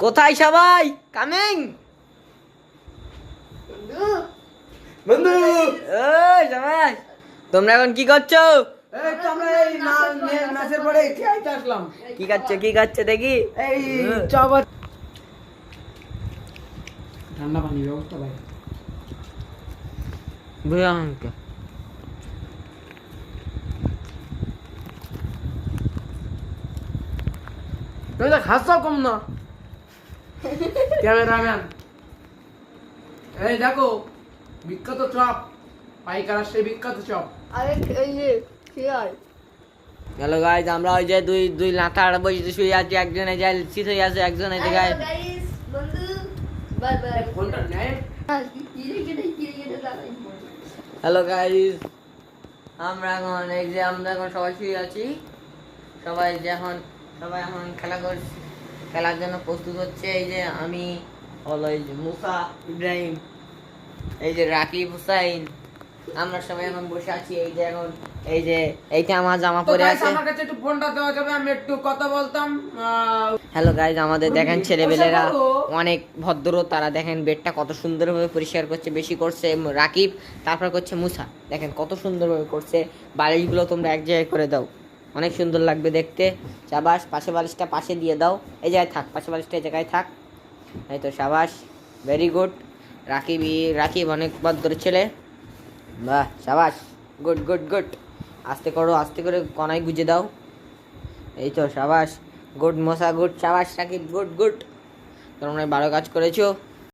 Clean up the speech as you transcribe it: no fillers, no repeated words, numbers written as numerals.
কোথায় সবাই? কামিং বন্ধু এই সবাই, তোমরা এখন কি করছো? এই তো আমরা এই ম্যাচের পরে খেলতে আসলাম। কি খাচ্ছ দেখি? এই চপ ঠান্ডা পানি ব্যবস্থা ভাই। ভয়ঙ্কর। তুমি তো খাচ্ছাও কম না ক্যামেরাম্যান। এই দেখো বিখ্যাত চপ, পাইকার আসছে বিখ্যাত চপ। আরে এই যে খেয়াল হ্যালো গাইজ, আমরা ওই যে দুই লাথার বসে শুয়ে আছি, একজন এই যে শীত হয়ে আছে, একজন এই জায়গায়। গাইস বন্ধু বাই বাই কোনটা নেয়? কিরে দাঁড়াই হ্যালো গাইজ, আমরা এখন সবাই শুয়ে আছি। সবাই এখন খেলার জন্য প্রস্তুত হচ্ছে। এই যে আমি হলো এই যে মুসা, ইব্রাহিম, এই যে রাকিব, হুসাইন, আমরা সবাই এখন বসে আছি। এইটা আমার জামা তো পরে গাইস আছে। আমার কাছে একটু ফোনটা দেওয়া যাবে, আমি একটু কথা বলতাম। হ্যালো গাইজ, আমাদের দেখেন ছেলেবেলেরা বসে পড়ো। অনেক ভদ্র, তারা দেখেন বেডটা কত সুন্দরভাবে পরিষ্কার করছে। বেশি করছে রাকিব, তারপর করছে মুসা। দেখেন কত সুন্দরভাবে করছে। বালিশগুলো তোমরা এক জায়গায় করে দাও, অনেক সুন্দর লাগবে দেখতে। সাবাস, পাশে বালিশটা পাশে দিয়ে দাও, এই জায়গায় থাক, পাশে বালিশটা এই জায়গায় থাক। এই তো সাবাস, ভেরি গুড। রাকিব অনেক ভদ্র ছেলে, বাহ সাবাস, গুড গুড গুড। আস্তে করে কনাই গুজে দাও। এই তো সাবাস, গুড মশা, গুড সাবাস রাকিব, গুড গুড। তোমরা ভালো কাজ করেছো।